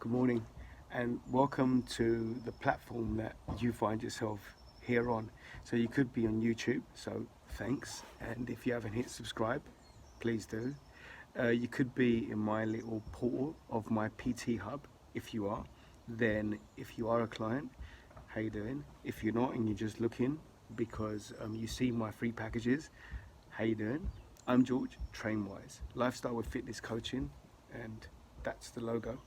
Good morning, and welcome to the platform that you find yourself here on. So you could be on YouTube, so thanks. And if you haven't hit subscribe, please do. You could be in my little portal of my PT hub. If you are, then if you are a client, how you doing? If you're not and you're just looking because you see my free packages, how you doing? I'm George, Trainwise Lifestyle with Fitness Coaching, and that's the logo.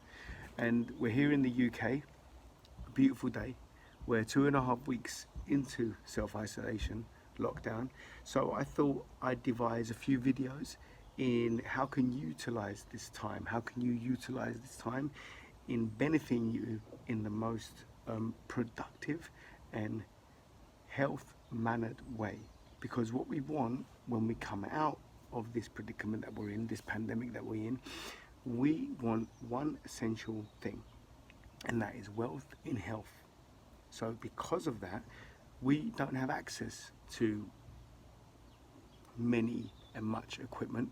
And we're here in the UK, a beautiful day. We're 2.5 weeks into self-isolation, lockdown. So I thought I'd devise a few videos in how can you utilize this time? How can you utilize this time in benefiting you in the most productive and health-mannered way? Because what we want when we come out of this predicament that we're in, this pandemic that we're in, we want one essential thing, and that is wealth in health. So because of that, we don't have access to many and much equipment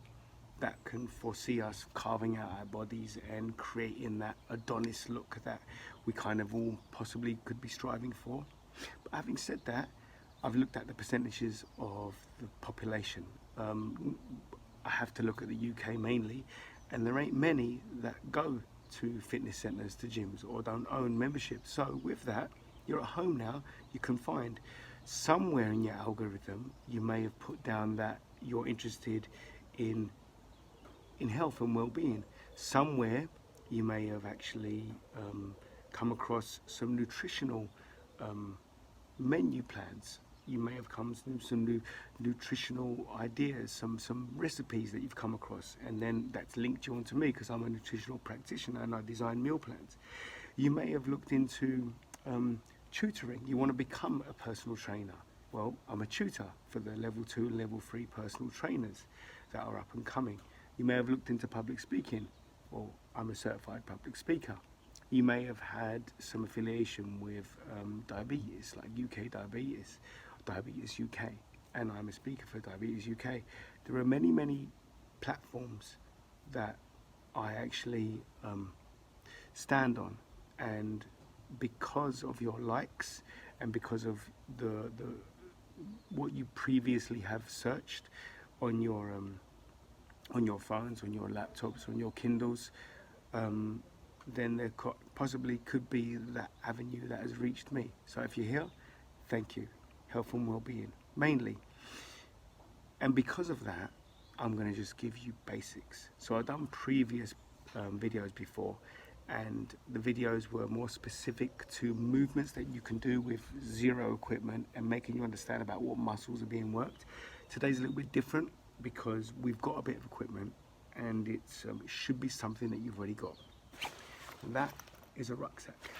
that can foresee us carving out our bodies and creating that Adonis look that we kind of all possibly could be striving for. But having said that, I've looked at the percentages of the population. I have to look at the UK mainly, and there ain't many that go to fitness centres, to gyms, or don't own memberships. So with that, you're at home now. You can find somewhere in your algorithm you may have put down that you're interested in health and well-being. Somewhere you may have actually come across some nutritional menu plans. You may have come to some new nutritional ideas, some recipes that you've come across, and then that's linked you onto me because I'm a nutritional practitioner and I design meal plans. You may have looked into tutoring. You want to become a personal trainer. Well, I'm a tutor for the level 2 and level 3 personal trainers that are up and coming. You may have looked into public speaking. Well, I'm a certified public speaker. You may have had some affiliation with diabetes, like UK Diabetes, Diabetes UK, and I'm a speaker for Diabetes UK. There are many platforms that I actually stand on, and because of your likes and because of the what you previously have searched on your phones, on your laptops, on your Kindles, then there possibly could be that avenue that has reached me. So if you're here, thank you. Health and well-being mainly. And because of that, I'm going to just give you basics. So I've done previous videos before, and the videos were more specific to movements that you can do with zero equipment and making you understand about what muscles are being worked. Today's a little bit different because we've got a bit of equipment, and it should be something that you've already got. And that is a rucksack,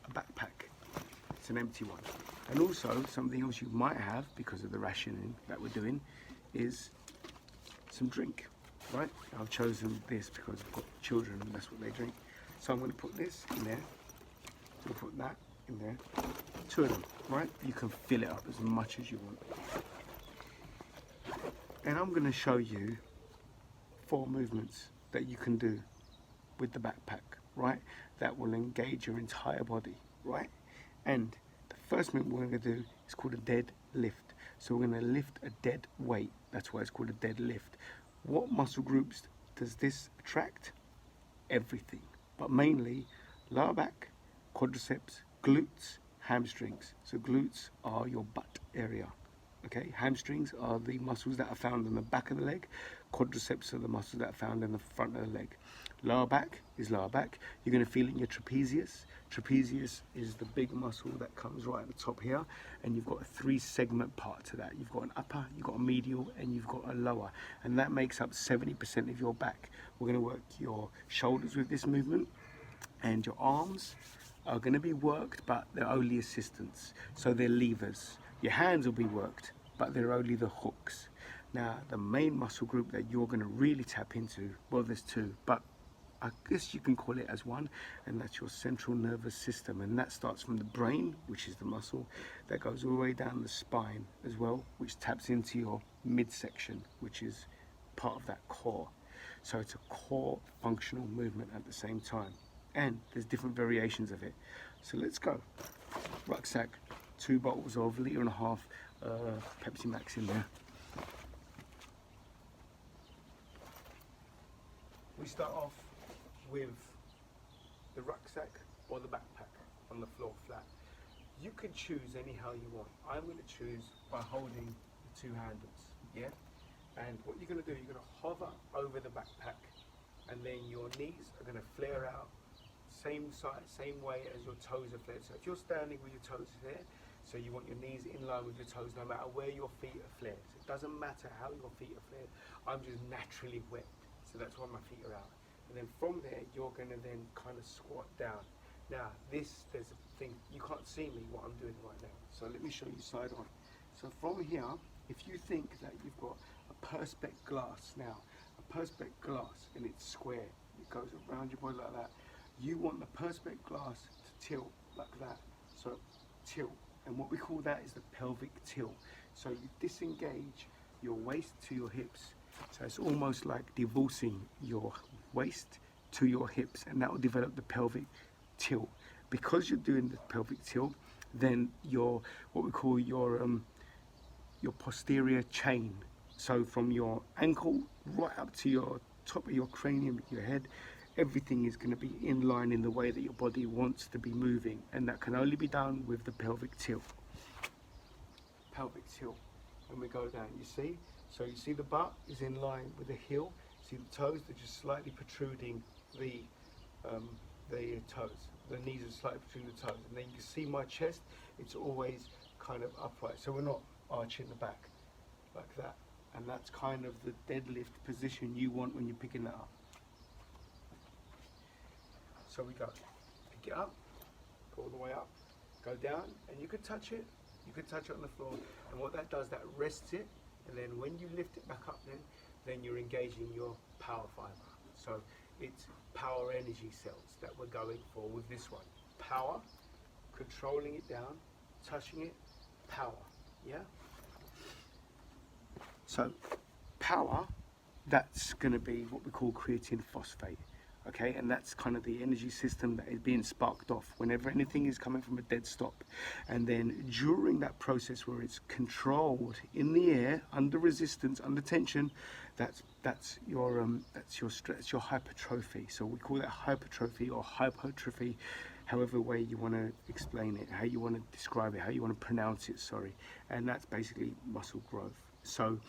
a backpack. It's an empty one. And also something else you might have, because of the rationing that we're doing, is some drink, right? I've chosen this because I've got children and that's what they drink. So I'm going to put this in there. We'll put that in there. 2 of them, right? You can fill it up as much as you want. And I'm going to show you 4 movements that you can do with the backpack, right? That will engage your entire body, right? And the first movement we're going to do is called a dead lift. So we're going to lift a dead weight. That's why it's called a dead lift. What muscle groups does this attract? Everything, but mainly lower back, quadriceps, glutes, hamstrings. So glutes are your butt area. Okay, hamstrings are the muscles that are found on the back of the leg. Quadriceps are the muscles that are found in the front of the leg. Lower back is lower back. You're going to feel it in your trapezius. Trapezius is the big muscle that comes right at the top here, and you've got a 3-segment part to that. You've got an upper, you've got a medial, and you've got a lower, and that makes up 70% of your back. We're going to work your shoulders with this movement, and your arms are going to be worked, but they're only assistants, so they're levers. Your hands will be worked, but they're only the hooks. Now, the main muscle group that you're going to really tap into, well, there's 2, but I guess you can call it as one, and that's your central nervous system. And that starts from the brain, which is the muscle, that goes all the way down the spine as well, which taps into your midsection, which is part of that core. So it's a core functional movement at the same time. and there's different variations of it. So let's go. Rucksack, 2 bottles of 1.5 litre Pepsi Max in there. We start off with the rucksack or the backpack on the floor flat. You can choose anyhow you want. I'm going to choose by holding the 2 handles, yeah? And what you're going to do, you're going to hover over the backpack, and then your knees are going to flare out same side, same way as your toes are flared. So if you're standing with your toes here, so you want your knees in line with your toes no matter where your feet are flared. So it doesn't matter how your feet are flared. I'm just naturally wet, so that's why my feet are out. And then from there, you're going to then kind of squat down. Now, there's a thing, you can't see me what I'm doing right now. So let me show you side on. So from here, if you think that you've got a perspex glass now, a perspex glass and it's square, it goes around your body like that. You want the perspex glass to tilt like that. So tilt. And what we call that is the pelvic tilt. So you disengage your waist to your hips. So it's almost like divorcing your waist to your hips, and that will develop the pelvic tilt. Because you're doing the pelvic tilt, then your what we call your posterior chain. So from your ankle right up to your top of your cranium, your head, everything is going to be in line in the way that your body wants to be moving, and that can only be done with the pelvic tilt. Pelvic tilt. When we go down, you see? So you see the butt is in line with the heel. See the toes, they're just slightly protruding the toes. The knees are slightly protruding the toes. And then you can see my chest, it's always kind of upright. So we're not arching the back like that. And that's kind of the deadlift position you want when you're picking that up. So we go, pick it up, go all the way up, go down, and you could touch it. You could touch it on the floor, and what that does, that rests it, and then when you lift it back up, then you're engaging your power fiber. So it's power energy cells that we're going for with this one. Power, controlling it down, touching it, power, yeah? So power, that's going to be what we call creatine phosphate. Okay, and that's kind of the energy system that is being sparked off whenever anything is coming from a dead stop. And then during that process where it's controlled in the air, under resistance, under tension, that's your stress, your hypertrophy. So we call that hypertrophy or hypertrophy, however way you want to explain it, how you want to describe it, how you want to pronounce it, sorry. And that's basically muscle growth. So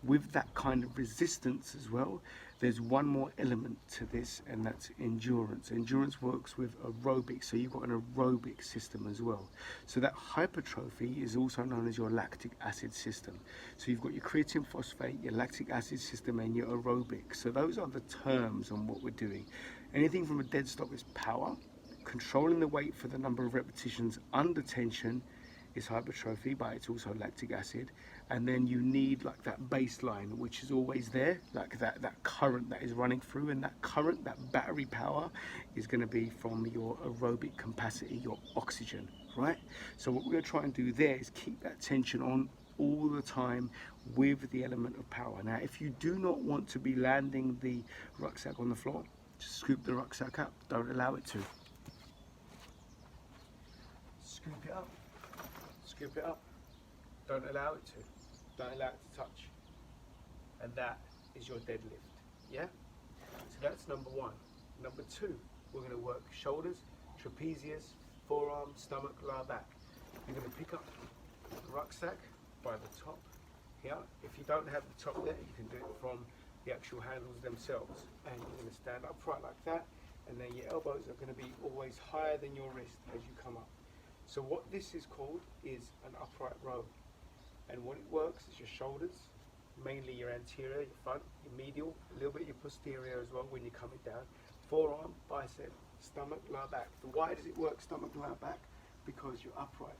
with that kind of resistance as well, there's one more element to this, and that's endurance. Endurance works with aerobic, so you've got an aerobic system as well. So that hypertrophy is also known as your lactic acid system. So you've got your creatine phosphate, your lactic acid system, and your aerobic. So those are the terms on what we're doing. Anything from a dead stop is power. Controlling the weight for the number of repetitions under tension is hypertrophy, but it's also lactic acid. And then you need like that baseline, which is always there, like that current that is running through, and that current, that battery power is going to be from your aerobic capacity, your oxygen, right? So what we're going to try and do there is keep that tension on all the time with the element of power. Now, if you do not want to be landing the rucksack on the floor, just scoop the rucksack up, don't allow it to. Scoop it up. Scoop it up. Don't allow it to. Don't allow it to touch. And that is your deadlift. Yeah? So that's number one. Number two, we're going to work shoulders, trapezius, forearm, stomach, lower back. You're going to pick up the rucksack by the top here. If you don't have the top there, you can do it from the actual handles themselves. And you're going to stand upright like that. And then your elbows are going to be always higher than your wrist as you come up. So what this is called is an upright row. And what it works is your shoulders, mainly your anterior, your front, your medial, a little bit your posterior as well when you're coming down. Forearm, bicep, stomach, lower back. Why does it work stomach, lower back? Because you're upright.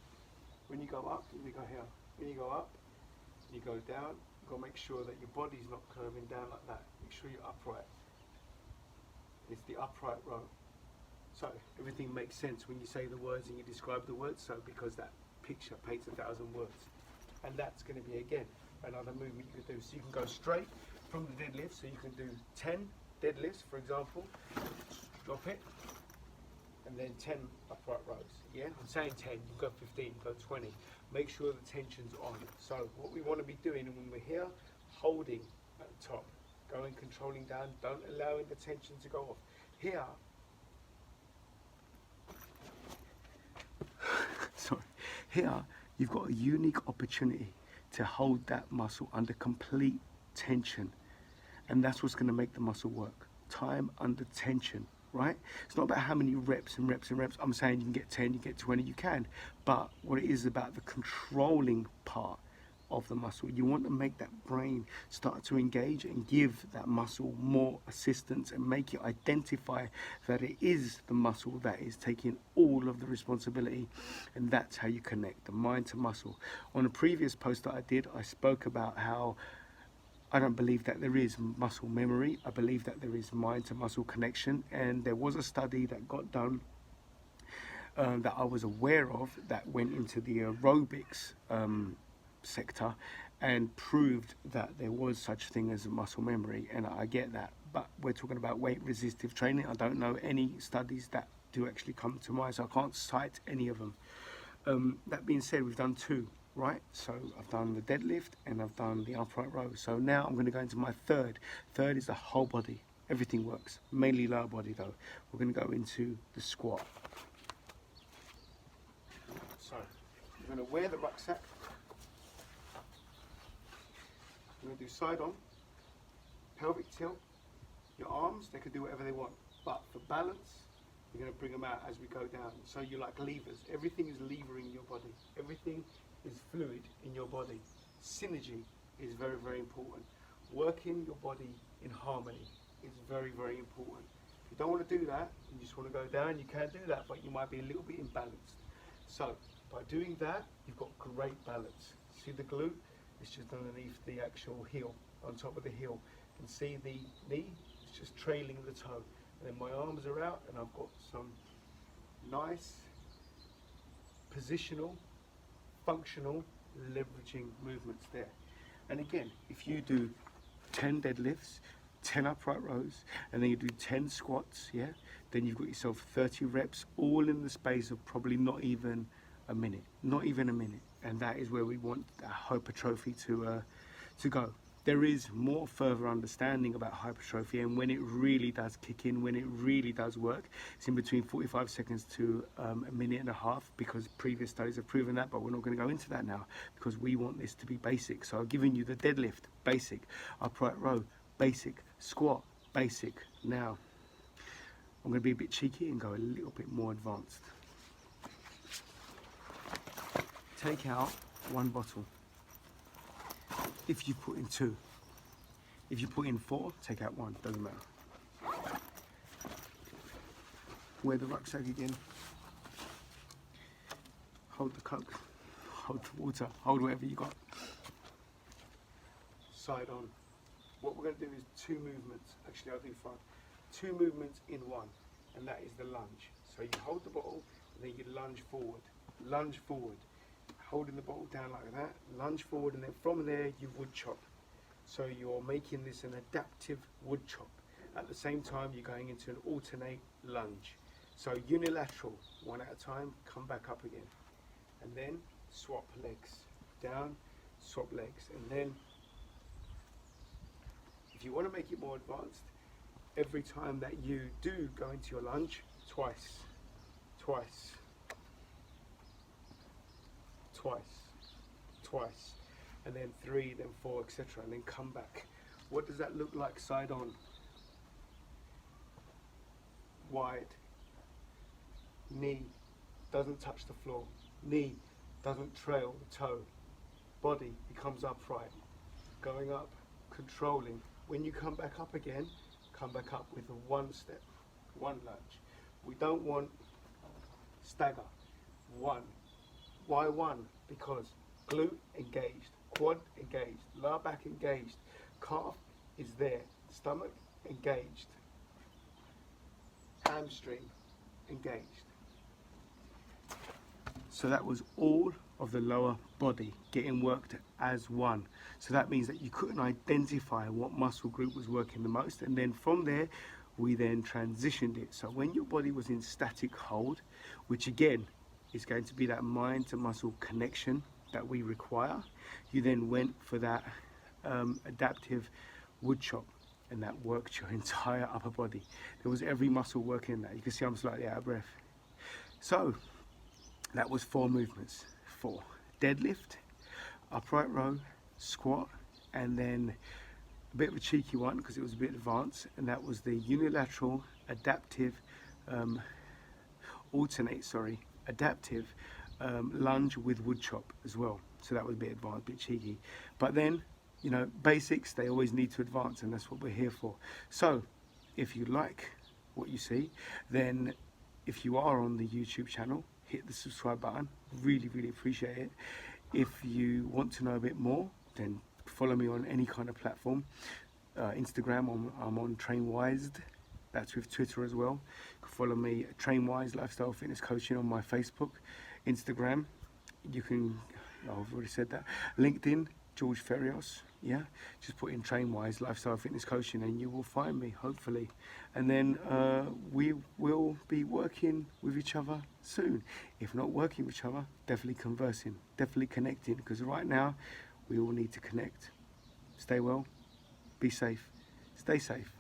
When you go up, you go here. When you go up, you go down. You've got to make sure that your body's not curving down like that. Make sure you're upright. It's the upright row. So everything makes sense when you say the words and you describe the words, so because that picture paints 1,000 words. And that's going to be, again, another movement you can do. So you can go straight from the deadlift, so you can do 10 deadlifts, for example. Drop it, then 10 upright rows. Yeah, I'm saying 10, you go 15, go 20. Make sure the tension's on. So what we want to be doing when we're here, holding at the top, going controlling down, don't allowing the tension to go off. Here, sorry, here you've got a unique opportunity to hold that muscle under complete tension, and that's what's going to make the muscle work. Time under tension, right? It's not about how many reps and reps and reps. I'm saying you can get 10, you get 20, you can, but what it is about the controlling part of the muscle. You want to make that brain start to engage and give that muscle more assistance and make it identify that it is the muscle that is taking all of the responsibility, and that's how you connect the mind to muscle. On a previous post that I did, I spoke about how I don't believe that there is muscle memory. I believe that there is mind to muscle connection, and there was a study that got done that I was aware of that went into the aerobics sector and proved that there was such thing as a muscle memory, and I get that, but we're talking about weight resistive training. I don't know any studies that do actually come to mind, so I can't cite any of them. That being said, we've done 2, right? So I've done the deadlift and I've done the upright row. So now I'm going to go into my third is the whole body. Everything works, mainly lower body though. We're going to go into the squat. So I'm going to wear the rucksack. I'm going to do side on, pelvic tilt. Your arms, they can do whatever they want, but for balance, you're going to bring them out as we go down. So you're like levers. Everything is levering your body. Everything is fluid in your body. Synergy is very, very important. Working your body in harmony is very, very important. If you don't want to do that, you just want to go down, you can do that, but you might be a little bit imbalanced. So by doing that, you've got great balance. See the glute? It's just underneath the actual heel, on top of the heel. You can see the knee, it's just trailing the toe. And then my arms are out and I've got some nice positional, functional, leveraging movements there. And again, if you do 10 deadlifts, 10 upright rows, and then you do 10 squats, yeah, then you've got yourself 30 reps, all in the space of probably not even a minute, not even a minute. And that is where we want hypertrophy to go. There is more further understanding about hypertrophy, and when it really does kick in, when it really does work, it's in between 45 seconds to a minute and a half, because previous studies have proven that, but we're not going to go into that now because we want this to be basic. So I've given you the deadlift, basic, upright row, basic, squat, basic. Now I'm going to be a bit cheeky and go a little bit more advanced. Take out 1 bottle. If you put in 2, if you put in 4, take out 1, doesn't matter. Wear the rucksack again. Hold the Coke, hold the water, hold whatever you got. Side on. What we're going to do is 2 movements. Actually, I'll do 5. 2 movements in 1, and that is the lunge. So you hold the bottle, and then you lunge forward. Lunge forward. Holding the bottle down like that, lunge forward, and then from there you wood chop. So you're making this an adaptive wood chop. At the same time, you're going into an alternate lunge. So unilateral, 1 at a time, come back up again. And then swap legs, down, swap legs. And then, if you want to make it more advanced, every time that you do go into your lunge, twice, twice, twice, and then 3, then 4, etc., and then come back. What does that look like side on? Wide. Knee doesn't touch the floor. Knee doesn't trail the toe. Body becomes upright. Going up, controlling. When you come back up again, come back up with a 1 step, 1 lunge. We don't want stagger. 1. Why 1? Because glute engaged, quad engaged, lower back engaged, calf is there, stomach engaged, hamstring engaged. So that was all of the lower body getting worked as one. So that means that you couldn't identify what muscle group was working the most, and then from there we then transitioned it. So when your body was in static hold, which again is going to be that mind to muscle connection that we require, you then went for that adaptive wood chop, and that worked your entire upper body. There was every muscle working in that. You can see I'm slightly out of breath. So that was 4 movements: 4 deadlift, upright row, squat, and then a bit of a cheeky one because it was a bit advanced, and that was the unilateral adaptive adaptive lunge with wood chop as well. So that was a bit advanced, a bit cheeky. But then, you know, basics, they always need to advance, and that's what we're here for. So if you like what you see, then if you are on the YouTube channel, hit the subscribe button. Really, really appreciate it. If you want to know a bit more, then follow me on any kind of platform. Instagram, I'm on Trainwise. That's with Twitter as well. You can follow me at Trainwise Lifestyle Fitness Coaching on my Facebook, Instagram. You can, I've already said that. LinkedIn, George Ferrios. Yeah, just put in Trainwise Lifestyle Fitness Coaching and you will find me, hopefully. And then we will be working with each other soon. If not working with each other, definitely conversing, definitely connecting, because right now we all need to connect. Stay well, be safe, stay safe.